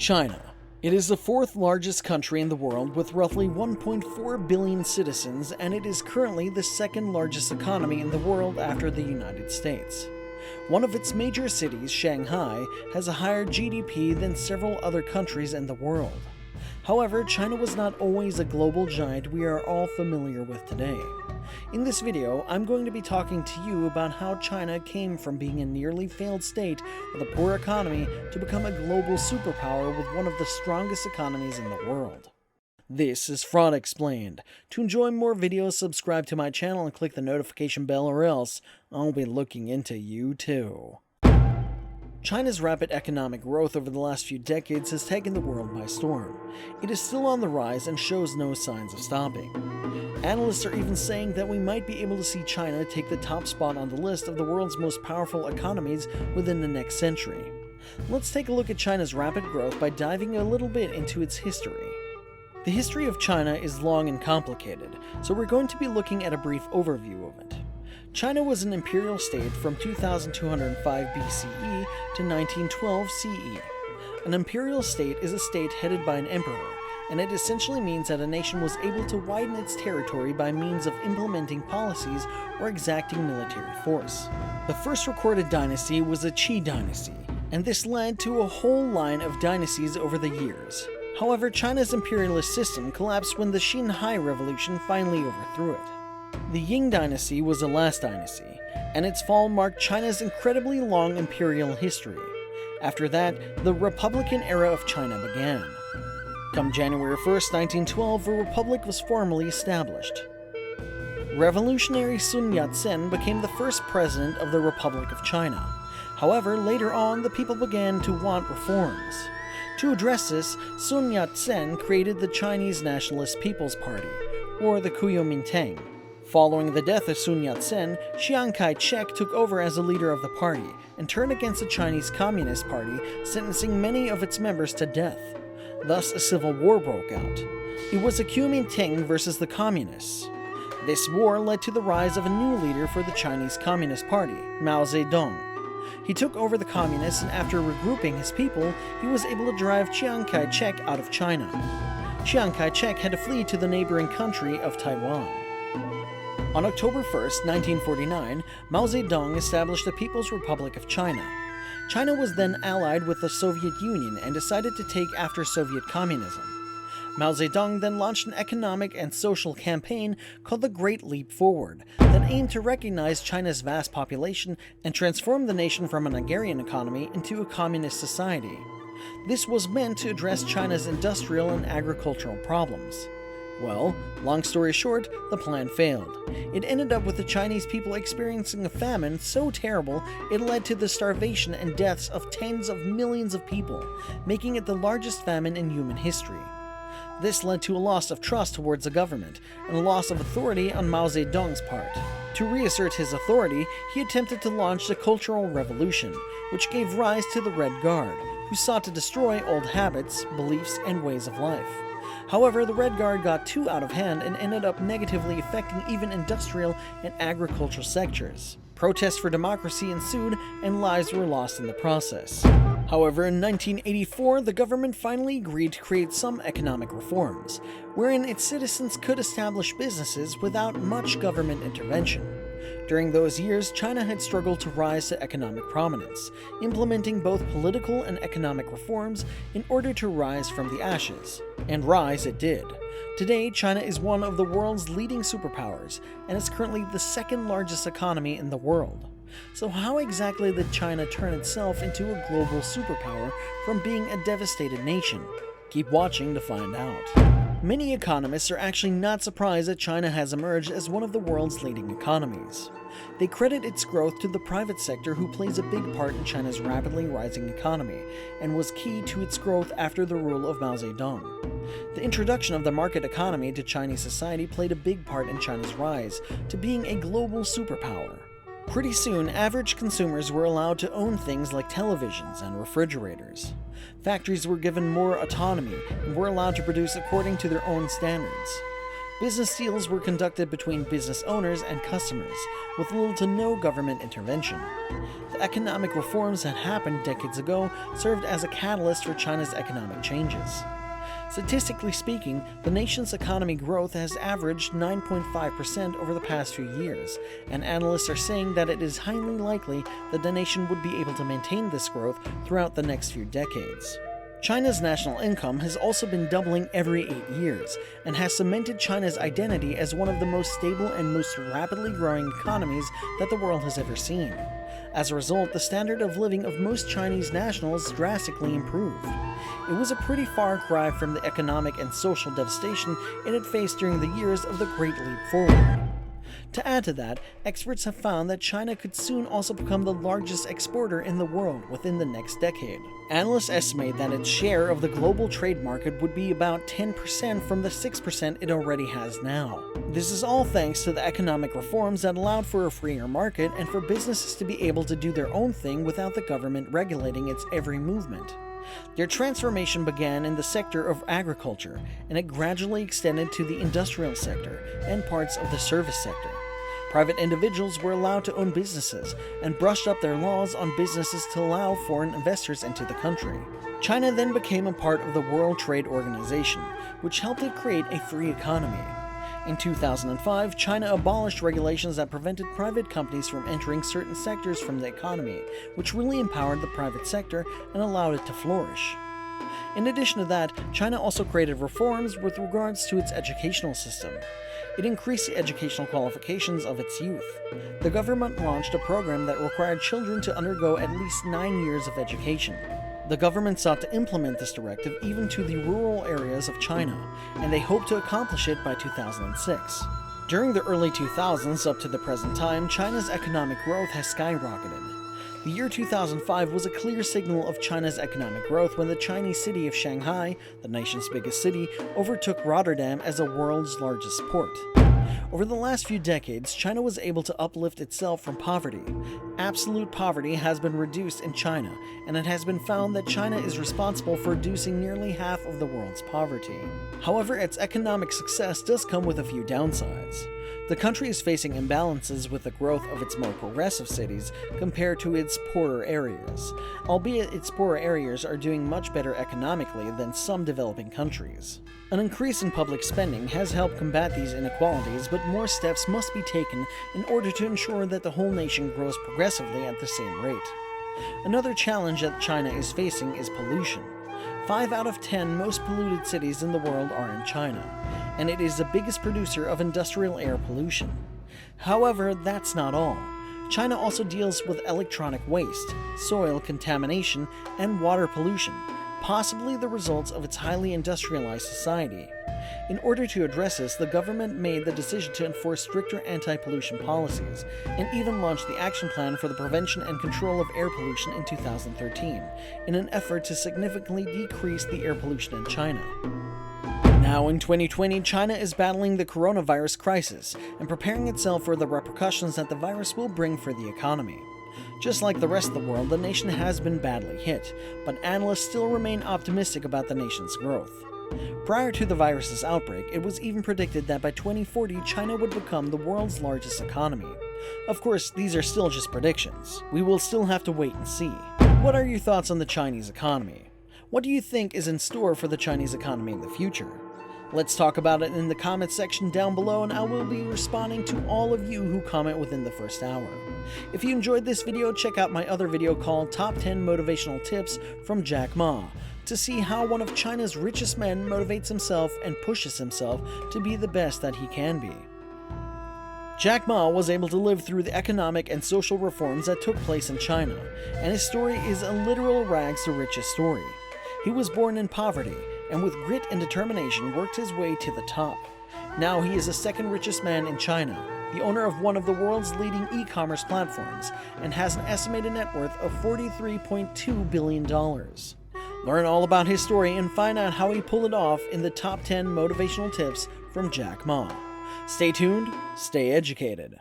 China. It is the fourth largest country in the world with roughly 1.4 billion citizens, and it is currently the second largest economy in the world after the United States. One of its major cities, Shanghai, has a higher GDP than several other countries in the world. However, China was not always a global giant we are all familiar with today. In this video, I'm going to be talking to you about how China came from being a nearly failed state with a poor economy to become a global superpower with one of the strongest economies in the world. This is Fraud Explained. To enjoy more videos, subscribe to my channel and click the notification bell, or else I'll be looking into you too. China's rapid economic growth over the last few decades has taken the world by storm. It is still on the rise and shows no signs of stopping. Analysts are even saying that we might be able to see China take the top spot on the list of the world's most powerful economies within the next century. Let's take a look at China's rapid growth by diving a little bit into its history. The history of China is long and complicated, so we're going to be looking at a brief overview of it. China was an imperial state from 2205 BCE to 1912 CE. An imperial state is a state headed by an emperor, and it essentially means that a nation was able to widen its territory by means of implementing policies or exacting military force. The first recorded dynasty was the Qi dynasty, and this led to a whole line of dynasties over the years. However, China's imperialist system collapsed when the Xinhai Revolution finally overthrew it. The Ying dynasty was the last dynasty, and its fall marked China's incredibly long imperial history. After that, the Republican era of China began. Come January 1st, 1912, a republic was formally established. Revolutionary Sun Yat-sen became the first president of the Republic of China. However, later on, the people began to want reforms. To address this, Sun Yat-sen created the Chinese Nationalist People's Party, or the Kuomintang. Following the death of Sun Yat-sen, Chiang Kai-shek took over as the leader of the party and turned against the Chinese Communist Party, sentencing many of its members to death. Thus, a civil war broke out. It was the Kuomintang versus the Communists. This war led to the rise of a new leader for the Chinese Communist Party, Mao Zedong. He took over the Communists, and after regrouping his people, he was able to drive Chiang Kai-shek out of China. Chiang Kai-shek had to flee to the neighboring country of Taiwan. On October 1st, 1949, Mao Zedong established the People's Republic of China. China was then allied with the Soviet Union and decided to take after Soviet communism. Mao Zedong then launched an economic and social campaign called the Great Leap Forward that aimed to recognize China's vast population and transform the nation from an agrarian economy into a communist society. This was meant to address China's industrial and agricultural problems. Well, long story short, the plan failed. It ended up with the Chinese people experiencing a famine so terrible it led to the starvation and deaths of tens of millions of people, making it the largest famine in human history. This led to a loss of trust towards the government and a loss of authority on Mao Zedong's part. To reassert his authority, he attempted to launch the Cultural Revolution, which gave rise to the Red Guard, who sought to destroy old habits, beliefs, and ways of life. However, the Red Guard got too out of hand and ended up negatively affecting even industrial and agricultural sectors. Protests for democracy ensued, and lives were lost in the process. However, in 1984, the government finally agreed to create some economic reforms, wherein its citizens could establish businesses without much government intervention. During those years, China had struggled to rise to economic prominence, implementing both political and economic reforms in order to rise from the ashes. And rise it did. Today, China is one of the world's leading superpowers, and is currently the second largest economy in the world. So how exactly did China turn itself into a global superpower from being a devastated nation? Keep watching to find out. Many economists are actually not surprised that China has emerged as one of the world's leading economies. They credit its growth to the private sector, who plays a big part in China's rapidly rising economy and was key to its growth after the rule of Mao Zedong. The introduction of the market economy to Chinese society played a big part in China's rise to being a global superpower. Pretty soon, average consumers were allowed to own things like televisions and refrigerators. Factories were given more autonomy and were allowed to produce according to their own standards. Business deals were conducted between business owners and customers, with little to no government intervention. The economic reforms that happened decades ago served as a catalyst for China's economic changes. Statistically speaking, the nation's economy growth has averaged 9.5% over the past few years, and analysts are saying that it is highly likely that the nation would be able to maintain this growth throughout the next few decades. China's national income has also been doubling every 8 years, and has cemented China's identity as one of the most stable and most rapidly growing economies that the world has ever seen. As a result, the standard of living of most Chinese nationals drastically improved. It was a pretty far cry from the economic and social devastation it had faced during the years of the Great Leap Forward. To add to that, experts have found that China could soon also become the largest exporter in the world within the next decade. Analysts estimate that its share of the global trade market would be about 10% from the 6% it already has now. This is all thanks to the economic reforms that allowed for a freer market and for businesses to be able to do their own thing without the government regulating its every movement. Their transformation began in the sector of agriculture, and it gradually extended to the industrial sector and parts of the service sector. Private individuals were allowed to own businesses and brushed up their laws on businesses to allow foreign investors into the country. China then became a part of the World Trade Organization, which helped it create a free economy. In 2005, China abolished regulations that prevented private companies from entering certain sectors from the economy, which really empowered the private sector and allowed it to flourish. In addition to that, China also created reforms with regards to its educational system. It increased the educational qualifications of its youth. The government launched a program that required children to undergo at least 9 years of education. The government sought to implement this directive even to the rural areas of China, and they hoped to accomplish it by 2006. During the early 2000s up to the present time, China's economic growth has skyrocketed. The year 2005 was a clear signal of China's economic growth when the Chinese city of Shanghai, the nation's biggest city, overtook Rotterdam as the world's largest port. Over the last few decades, China was able to uplift itself from poverty. Absolute poverty has been reduced in China, and it has been found that China is responsible for reducing nearly half of the world's poverty. However, its economic success does come with a few downsides. The country is facing imbalances with the growth of its more progressive cities compared to its poorer areas, albeit its poorer areas are doing much better economically than some developing countries. An increase in public spending has helped combat these inequalities, but more steps must be taken in order to ensure that the whole nation grows progressively at the same rate. Another challenge that China is facing is pollution. 5 out of 10 most polluted cities in the world are in China, and it is the biggest producer of industrial air pollution. However, that's not all. China also deals with electronic waste, soil contamination, and water pollution, possibly the results of its highly industrialized society. In order to address this, the government made the decision to enforce stricter anti-pollution policies, and even launched the Action Plan for the Prevention and Control of Air Pollution in 2013, in an effort to significantly decrease the air pollution in China. Now in 2020, China is battling the coronavirus crisis and preparing itself for the repercussions that the virus will bring for the economy. Just like the rest of the world, the nation has been badly hit, but analysts still remain optimistic about the nation's growth. Prior to the virus's outbreak, it was even predicted that by 2040, China would become the world's largest economy. Of course, these are still just predictions. We will still have to wait and see. What are your thoughts on the Chinese economy? What do you think is in store for the Chinese economy in the future? Let's talk about it in the comments section down below, and I will be responding to all of you who comment within the first hour. If you enjoyed this video, check out my other video called Top 10 Motivational Tips from Jack Ma to see how one of China's richest men motivates himself and pushes himself to be the best that he can be. Jack Ma was able to live through the economic and social reforms that took place in China, and his story is a literal rags to riches story. He was born in poverty, and with grit and determination worked his way to the top. Now he is the second richest man in China, the owner of one of the world's leading e-commerce platforms, and has an estimated net worth of $43.2 billion. Learn all about his story and find out how he pulled it off in the top 10 motivational tips from Jack Ma. Stay tuned, stay educated.